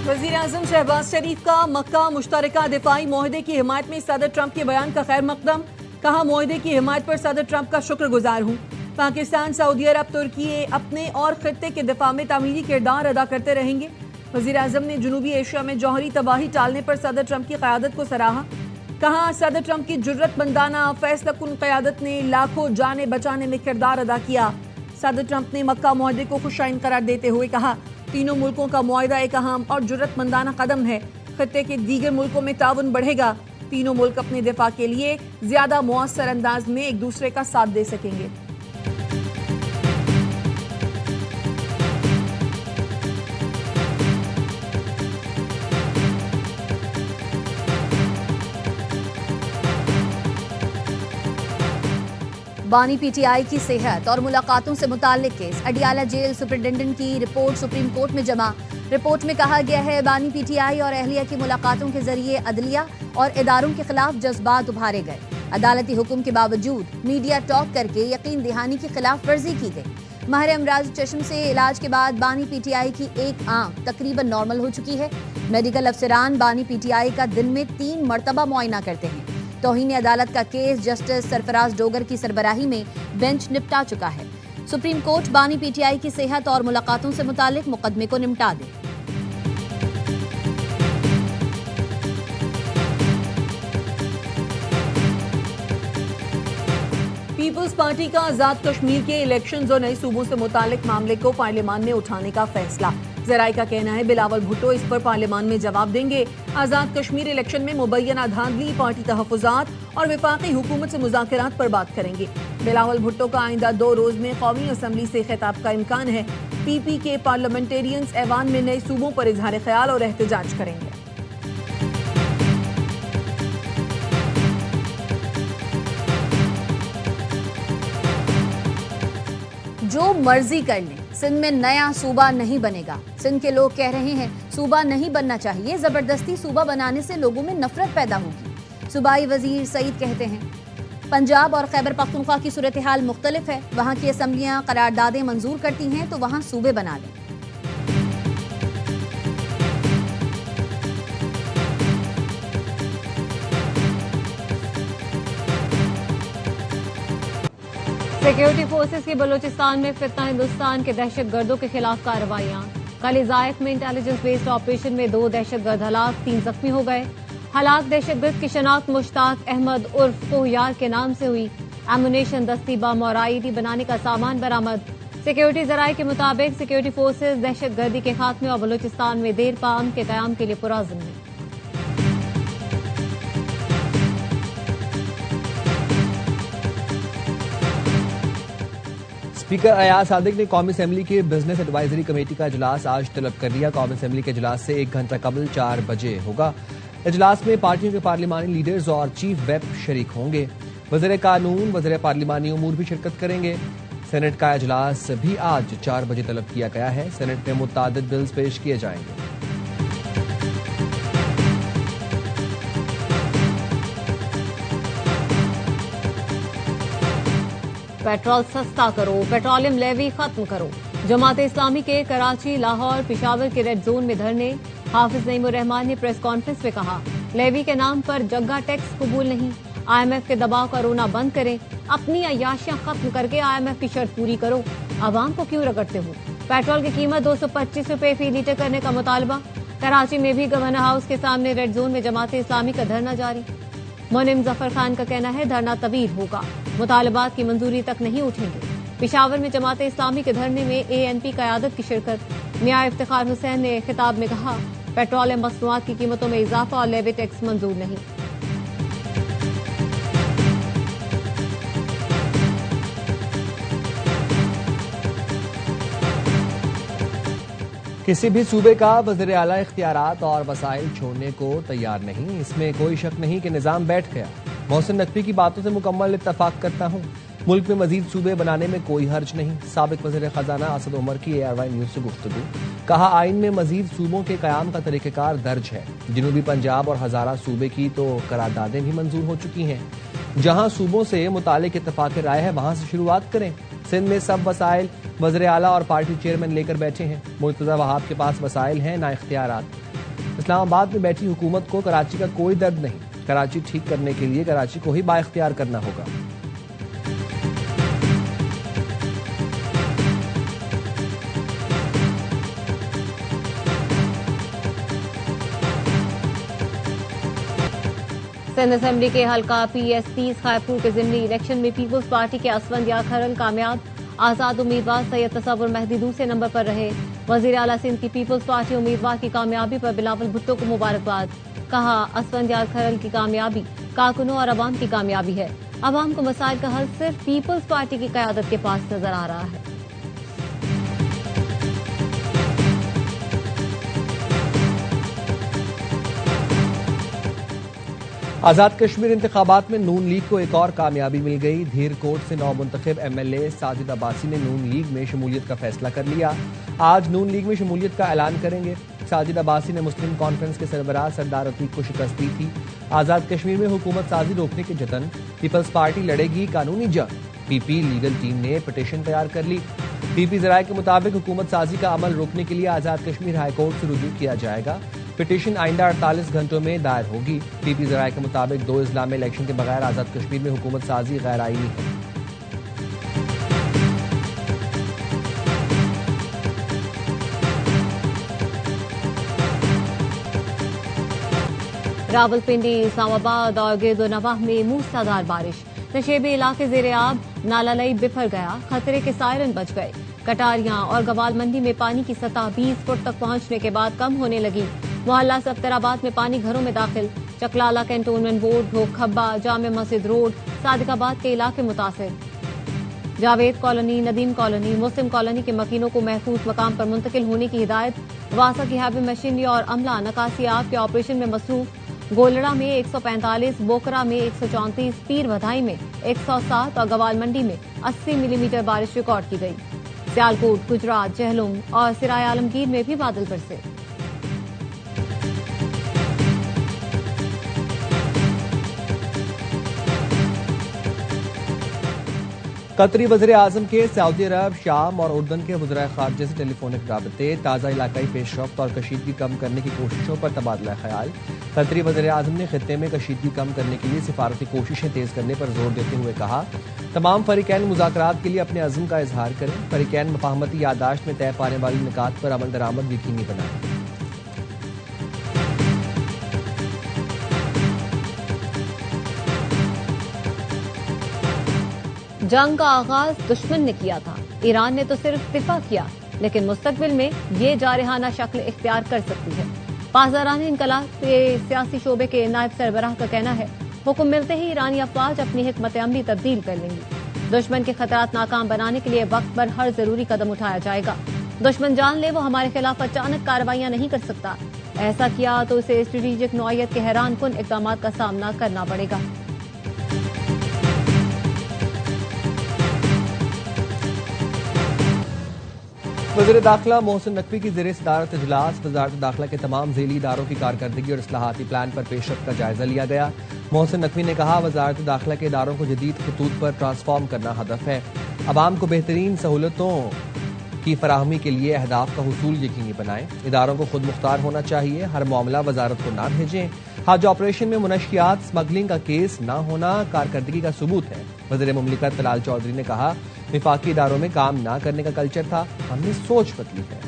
वज़ीर-ए-आज़म शहबाज शरीफ का मक्का मुश्तरका दिफाई मुआहदे की हिमायत में सदर ट्रंप के बयान का खैर मकदम। कहा, मुआहदे की हिमायत पर सदर ट्रंप का शुक्रगुजार हूँ। पाकिस्तान, सऊदी अरब, तुर्की अपने और खित्ते के दिफा में तामीरी किरदार अदा करते रहेंगे। वज़ीर-ए-आज़म ने जनूबी एशिया में जौहरी तबाही टालने पर सदर ट्रंप की क़यादत को सराहा। कहा, सदर ट्रंप की जुर्रतमंदाना फैसलाकुन क़यादत ने लाखों जाने बचाने में किरदार अदा किया। सदर ट्रंप ने मक्का मुआहदे को खुशाइन करार देते हुए कहा, तीनों मुल्कों का मुआहदा एक अहम और जुर्रतमंदाना कदम है। खित्ते के दीगर मुल्कों में ताउन बढ़ेगा। तीनों मुल्क अपने दिफा के लिए ज्यादा मुअस्सर अंदाज में एक दूसरे का साथ दे सकेंगे। बानी पीटीआई की सेहत और मुलाकातों से मुताल्लिक केस। अडियाला जेल सुपरिटेंडेंट की रिपोर्ट सुप्रीम कोर्ट में जमा। रिपोर्ट में कहा गया है, बानी पीटीआई और अहलिया की मुलाकातों के जरिए अदलिया और इदारों के खिलाफ जज्बात उभारे गए। अदालती हुक्म के बावजूद मीडिया टॉक करके यकीन दहानी की खिलाफ वर्जी की गई। माहिर अमराज चश्म से इलाज के बाद बानी पीटीआई की एक आंख तकरीबन नॉर्मल हो चुकी है। मेडिकल अफसरान बानी पीटीआई का दिन में 3 मरतबा मुआयना करते हैं। तौहीन अदालत का केस जस्टिस सरफराज डोगर की सरबराही में बेंच निपटा चुका है। सुप्रीम कोर्ट बानी पीटीआई की सेहत और मुलाकातों से मुतालिक मुकदमे को निपटा दे। पीपल्स पार्टी का आजाद कश्मीर के इलेक्शंस और नए सूबों से मुतालिक मामले को पार्लियामान में उठाने का फैसला। ज़राए का कहना है, बिलावल भुट्टो इस पर पार्लियामान में जवाब देंगे। आजाद कश्मीर इलेक्शन में मुबैना धांधली, पार्टी तहफ़्फ़ुज़ात और वफाकी हुकूमत से मुज़ाकरात पर बात करेंगे। बिलावल भुट्टो का आइंदा 2 रोज में कौमी असम्बली से खिताब का इम्कान है। पीपी के पार्लियामेंटेरियंस ऐवान में नए सूबों पर इजहार ख्याल और एहतजाज करेंगे। जो मर्जी कर लें, सिंध में नया सूबा नहीं बनेगा। सिंध के लोग कह रहे हैं, सूबा नहीं बनना चाहिए। जबरदस्ती सूबा बनाने से लोगों में नफरत पैदा होगी। सूबाई वजीर सईद कहते हैं, पंजाब और खैबर पख्तूनख्वा की सूरत हाल मुख्तलिफ है। वहां की असम्बलियां करारदादें मंजूर करती हैं तो वहां सूबे बना लें। सिक्योरिटी फोर्सेस की बलूचिस्तान में फितना हिंदुस्तान के दहशतगर्दों के खिलाफ कार्रवाइयां। कल इज़ाइफ में इंटेलिजेंस बेस्ड ऑपरेशन में 2 दहशतगर्द हलाक, 3 जख्मी हो गए। हलाक दहशतगर्द की शनाख्त मुश्ताक अहमद उर्फ कोहयार के नाम से हुई। एमुनेशन, दस्ती बम और आईडी बनाने का सामान बरामद। सिक्योरिटी जराये के मुताबिक सिक्योरिटी फोर्सेस दहशतगर्दी के खात्मे और बलूचिस्तान में देर पाम के कयाम के लिए पुरअज़्म है। स्पीकर अयाज सादिक ने कौमी असेंबली की बिजनेस एडवाइजरी कमेटी का इजलास आज तलब कर लिया। कौमी असेंबली के इजलास से 1 घंटा कबल 4 बजे होगा। इजलास में पार्टियों के पार्लिमानी लीडर्स और चीफ व्हिप शरीक होंगे। वज़ीर कानून, वज़ीर पार्लिमानी उमूर भी शिरकत करेंगे। सेनेट का इजलास भी आज 4 बजे तलब किया गया है। सेनेट में मुतादिद बिल्स पेश किए जाएंगे। पेट्रोल सस्ता करो, पेट्रोलियम लेवी खत्म करो। जमात इस्लामी के कराची, लाहौर, पेशावर के रेड जोन में धरने। हाफिज नईमुर रहमान ने प्रेस कॉन्फ्रेंस में कहा, लेवी के नाम पर जग्गा टैक्स कबूल नहीं। IMF के दबाव का रोना बंद करें। अपनी अय्याशियां खत्म करके IMF की शर्त पूरी करो। आवाम को क्यों रगड़ते हो? पेट्रोल की कीमत 225 रुपए फी लीटर करने का मुतालबा। कराची में भी गवर्नर हाउस के सामने रेड जोन में जमात इस्लामी का धरना जारी। मुनिम जफर खान का कहना है, धरना तवील होगा, मुतालबात की मंजूरी तक नहीं उठेंगे। पेशावर में जमात इस्लामी के धरने में ANP क़यादत की शिरकत। मियां इफ्तिखार हुसैन ने खिताब में कहा, पेट्रोलियम मसनूआत की कीमतों में इजाफा और लेवी टैक्स मंजूर नहीं। किसी भी सूबे का वज़ीर आला इख्तियारात और वसाइल छोड़ने को तैयार नहीं। इसमें कोई शक नहीं कि निज़ाम बैठ गया। मोहसिन नकवी की बातों से मुकम्मल इत्तफाक करता हूँ। मुल्क में मजीद सूबे बनाने में कोई हर्ज नहीं। साबिक वज़ीर खजाना असद उमर की ARY न्यूज से गुफ्तगू। कहा, आइन में मजीद सूबों के कयाम का तरीक़ेकार दर्ज है। जनूबी पंजाब और हज़ारा सूबे की तो करारदादें भी मंजूर हो चुकी हैं। जहां सूबों से मुतालिक इत्तफाक राय है, वहां से शुरुआत करें। सिंध में सब वसाइल वज़ीर आला और पार्टी चेयरमैन लेकर बैठे हैं। मुर्तज़ा वहाब के पास वसाइल हैं, ना इख्तियारात। इस्लामाबाद में बैठी हुकूमत को कराची का कोई दर्द नहीं। कराची ठीक करने के लिए कराची को ही बाइख्तियार करना होगा। सिंध असेंबली के हल्का PS30 खायपुर के जिमनी इलेक्शन में पीपुल्स पार्टी के असफंदियार खरल कामयाब। आजाद उम्मीदवार सैयद तसव्वुर मेहदी दूसरे नंबर पर रहे। वजीर आला सिंध की पीपुल्स पार्टी उम्मीदवार की कामयाबी पर बिलावल भुट्टो को मुबारकबाद। कहा, असफंदियार खरल की कामयाबी कारकुनों और अवाम की कामयाबी है। अवाम को मसाइल का हल सिर्फ पीपुल्स पार्टी की क़यादत के पास नजर आ रहा है। आजाद कश्मीर इंतखाबात में नून लीग को एक और कामयाबी मिल गई। धीरकोट से नौ मुंतखब MLA साजिद अब्बासी ने नून लीग में शमूलियत का फैसला कर लिया। आज नून लीग में शमूलियत का ऐलान करेंगे। साजिद अब्बासी ने मुस्लिम कॉन्फ्रेंस के सरबराह सरदार अतीक को शिकस्त दी थी। आजाद कश्मीर में हुकूमत साजी रोकने के जतन, पीपल्स पार्टी लड़ेगी कानूनी जंग। PP लीगल टीम ने पिटीशन तैयार कर ली। PP जराये के मुताबिक हुकूमत साजी का अमल रोकने के लिए आजाद कश्मीर हाईकोर्ट से रुजू किया जाएगा। पिटीशन आइंदा 48 घंटों में दायर होगी। PP जराये के मुताबिक 2 अजला में इलेक्शन के बगैर आजाद कश्मीर में हुकूमत साजी गैर आईनी है। रावलपिंडी, इस्लामाबाद और गिरदोनवाह में मूसलाधार बारिश। नशेबी इलाके जेरे आब, नाला लई बिफर गया, खतरे के सायरन बच गए। कटारियां और गवाल मंडी में पानी की सतह 20 फुट तक पहुंचने के बाद कम होने लगी। मोहल्ला सफ्तराबाद में पानी घरों में दाखिल। चकलाला कैंटोनमेंट बोर्ड, ढोक खब्बा, जामे मस्जिद रोड, सादिकाबाद के इलाके मुतासिर। जावेद कॉलोनी, नदीम कॉलोनी, मुस्लिम कॉलोनी के मकीनों को महफूज मकाम पर मुंतकिल होने की हिदायत। वासा की हैवी मशीनरी और अमला नकासी आग के ऑपरेशन में मसरूफ। गोलड़ा में 145, बोकरा में 134, पीर बधाई में 107 और गवाल मंडी में 80 मिलीमीटर बारिश रिकॉर्ड की गई। सियालकोट, गुजरात, जहलुम और सिराय आलमगीर में भी बादल बरसे। कतरी वज़ीर आज़म के सऊदी अरब, शाम और उर्दन के वज़राए ख़ारजा से टेलीफोनिक राबते, ताज़ा इलाकाई पेशरफ्त और कशीदगी कम करने की कोशिशों पर तबादला ख्याल। कतरी वज़ीर आज़म ने खित्ते में कशीदगी कम करने के लिए सिफारती कोशिशें तेज करने पर जोर देते हुए कहा, तमाम फ़रीक़ैन मुज़ाकरात के लिए अपने अज़्म का इजहार करें। फ़रीक़ैन मफ़ाहमती यादाश्त में तय पाने वाली निकात पर अमल दरामद यकीनी बनाएं। जंग का आगाज दुश्मन ने किया था, ईरान ने तो सिर्फ दिफा किया, लेकिन मुस्तकबिल में ये जारहाना शक्ल इख्तियार कर सकती है। पासदारान इनकलाब के सियासी शोबे के नायब सरबराह का कहना है, हुक्म मिलते ही ईरानी अफवाज अपनी हिकमत अमली तब्दील कर लेंगी। दुश्मन के खतरात नाकाम बनाने के लिए वक्त पर हर जरूरी कदम उठाया जाएगा। दुश्मन जान ले वो हमारे खिलाफ अचानक कार्रवाइयां नहीं कर सकता। ऐसा किया तो उसे स्ट्रेटेजिक नौयत के हैरान कुन इकदाम का सामना करना पड़ेगा। वज़ीर दाखिला मोहसिन नकवी की ज़ेरे सदारत इजलास वज़ारत दाखिला के तमाम ज़ेली इदारों की कारकर्दगी और इस्लाहाती प्लान पर पेशरफ्त का जायजा लिया गया। मोहसिन नकवी ने कहा, वज़ारत दाखिला के इदारों को जदीद खतूत पर ट्रांसफॉर्म करना हदफ है। अवाम को बेहतरीन सहूलतों की फराहमी के लिए अहदाफ का हुसूल यकीनी बनाएं। इदारों को खुद मुख्तार होना चाहिए। हर मामला वजारत को ना भेजें। हज ऑपरेशन में मुनशियात स्मगलिंग का केस ना होना कारकर्दगी का सबूत है। वज़ीर मुमलिकत तलाल चौधरी ने कहा, विफाकी इदारों में काम ना करने का कल्चर था, हमने सोच बदली है।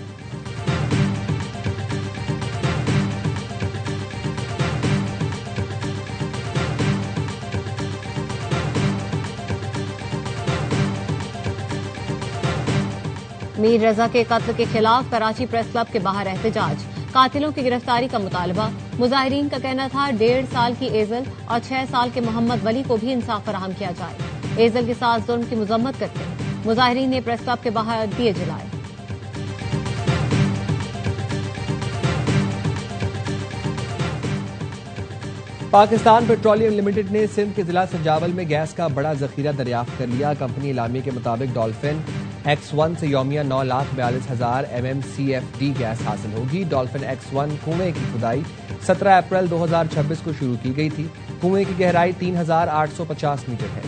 मीर रजा के कत्ल के खिलाफ कराची प्रेस क्लब के बाहर एहतजाज, कातिलों की गिरफ्तारी का मुतालबा। मुजाहिरीन का कहना था 1.5 साल की एजल और 6 साल के मोहम्मद वली को भी इंसाफ फराहम किया जाए। एजल के साथ जुल्म की मजम्मत करते हैं। मुजाहिरीन ने प्रेस क्लब के बाहर दिए जलाए। पाकिस्तान पेट्रोलियम लिमिटेड ने सिंध के जिला संजावल में गैस का बड़ा जखीरा दरियाफ्त कर लिया। कंपनी इलामी के मुताबिक डॉल्फिन X1 से यौमिया 9,42,000 MMCFD गैस हासिल होगी। डॉल्फिन X1 कुएं की खुदाई 17 अप्रैल 2026 को शुरू की गई थी। कुएं की गहराई 3,850 मीटर है।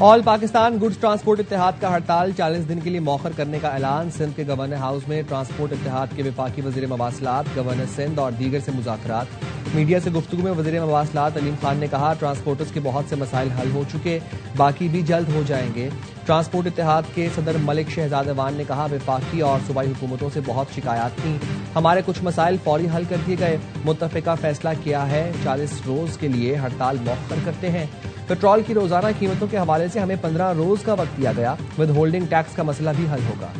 ऑल पाकिस्तान गुड्स ट्रांसपोर्ट इत्तेहाद का हड़ताल 40 दिन के लिए मौखर करने का ऐलान। सिंध के गवर्नर हाउस में ट्रांसपोर्ट इत्तेहाद के वफाकी वजीर मवासलात, गवर्नर सिंध और दीगर से मुज़ाकरात। मीडिया से गुफ्तगू में वजीर मवासलात अलीम खान ने कहा, ट्रांसपोर्टर्स के बहुत से मसाइल हल हो चुके, बाकी भी जल्द हो जाएंगे। ट्रांसपोर्ट इत्तेहाद के सदर मलिक शहजाद अवान ने कहा, वफाकी और सूबाई हुकूमतों से बहुत शिकायत थी, हमारे कुछ मसाइल फौरी हल कर दिए गए। मुत्तफिका फैसला किया है, 40 रोज के लिए हड़ताल मौखर करते हैं। पेट्रोल की रोजाना कीमतों के हवाले से हमें 15 रोज का वक्त दिया गया। विद होल्डिंग टैक्स का मसला भी हल होगा।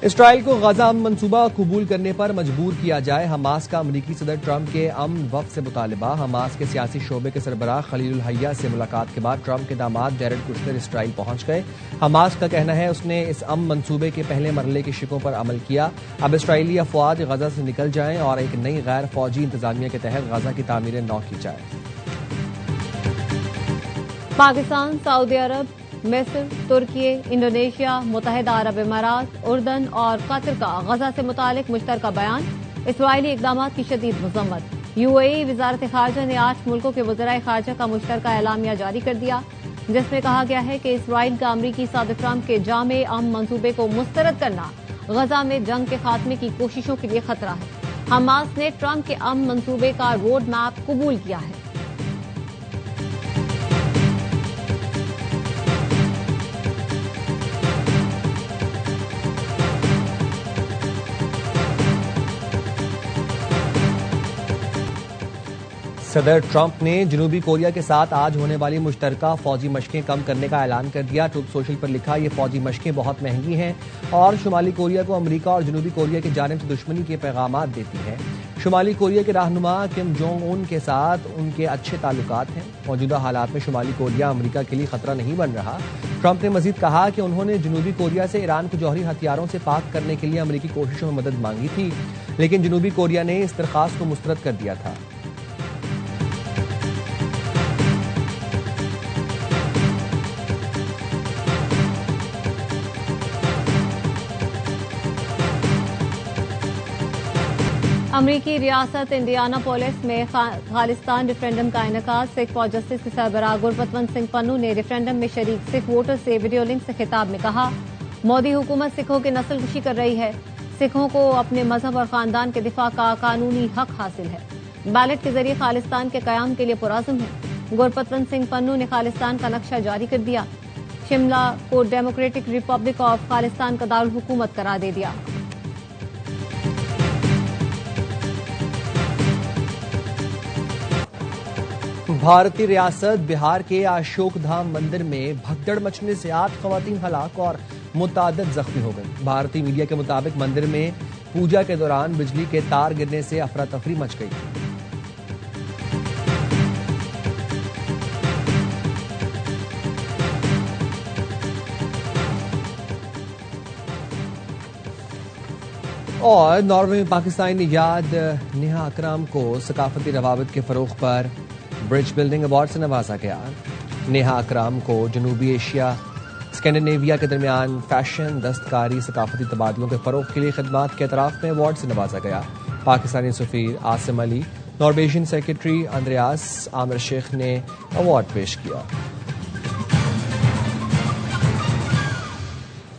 इसराइल को गजा अमन मंसूबा कबूल करने पर मजबूर किया जाए, हमास का अमरीकी सदर ट्रंप के अमन वफ्द से मुतालबा। हमास के सियासी शोबे के सरबराह खलीलुल हय्या से मुलाकात के बाद ट्रंप के दामाद जैरेड कुश्नर इसराइल पहुंच गए। हमास का कहना है उसने इस अमन मंसूबे के पहले मरहले की शिकों पर अमल किया। अब इसराइली अफवाज गजा से निकल जाएं और एक नई गैर फौजी इंतजामिया के तहत गजा की तामीर नौ की जाए। पाकिस्तान, सऊदी अरब, मिस्र, तुर्की, इंडोनेशिया, मुत्तहिदा अरब इमारात, उर्दन और कतर का गजा से मुतालिक मुश्तरका बयान। इसराइली इक़दामात की शदीद मज़म्मत। यूएई वज़ारत ख़ारजा ने 8 मुल्कों के वज़राए ख़ारजा का मुश्तरका एलामिया जारी कर दिया, जिसमें कहा गया है कि इसराइल का अमरीकी सदर ट्रंप के जामे अमन मंसूबे को मुस्तरद करना गजा में जंग के खात्मे की कोशिशों के लिए खतरा है। हमास ने ट्रंप के अमन मंसूबे का रोड मैप कबूल किया है। सदर ट्रंप ने जनूबी कोरिया के साथ आज होने वाली मुश्तरका फौजी मशकें कम करने का ऐलान कर दिया। ट्रुथ सोशल पर लिखा, ये फौजी मशकें बहुत महंगी हैं और शुमाली कोरिया को अमेरिका और जनूबी कोरिया की जानिब से दुश्मनी के पैगाम देती हैं। शुमाली कोरिया के रहनुमा किम जोंग उन के साथ उनके अच्छे ताल्लुकात हैं। मौजूदा हालात में शुमाली कोरिया अमेरिका के लिए खतरा नहीं बन रहा। ट्रंप ने मजीद कहा कि उन्होंने जनूबी कोरिया से ईरान को जौहरी हथियारों से पाक करने के लिए अमेरिकी कोशिशों में मदद मांगी थी, लेकिन जनूबी कोरिया ने इस दरख्वास्त को मुस्तरद कर दिया था। अमरीकी रियासत इंडियानापोलिस में खालिस्तान रेफरेंडम का इनेकाद। सिख फॉर जस्टिस के सरबराह गुरपतवंत सिंह पन्नू ने रेफरेंडम में शरीक सिख वोटर से वीडियो लिंक से खिताब में कहा, मोदी हुकूमत सिखों की नस्लकुशी कर रही है। सिखों को अपने मजहब और खानदान के दिफा का कानूनी हक हासिल है। बैलेट के जरिए खालिस्तान के कयाम के लिए पुराज़म है। गुरपतवंत सिंह पन्नू ने खालिस्तान का नक्शा जारी कर दिया। शिमला को डेमोक्रेटिक रिपब्लिक ऑफ खालिस्तान का दारुल हुकूमत करार दे दिया। भारतीय रियासत बिहार के अशोक धाम मंदिर में भगदड़ मचने से 8 खवातीन हलाक और मुतादिद जख्मी हो गई। भारतीय मीडिया के मुताबिक मंदिर में पूजा के दौरान बिजली के तार गिरने से अफरा तफरी मच गई थी। और नॉर्वे में पाकिस्तानी नियाद नेहा अकरम को सकाफती रवाबित के फरोग पर ब्रिज बिल्डिंग अवार्ड से नवाजा गया। नेहा अकरम को जनूबी एशिया स्कैंडिनेविया के दरमियान फैशन, दस्तकारी, सकाफती तबादलों के फरोग के लिए खिदमात के एतराफ में अवार्ड से नवाजा गया। पाकिस्तानी सफीर Asim Ali, Norwegian secretary Andreas Aamir Sheikh ने अवार्ड पेश किया।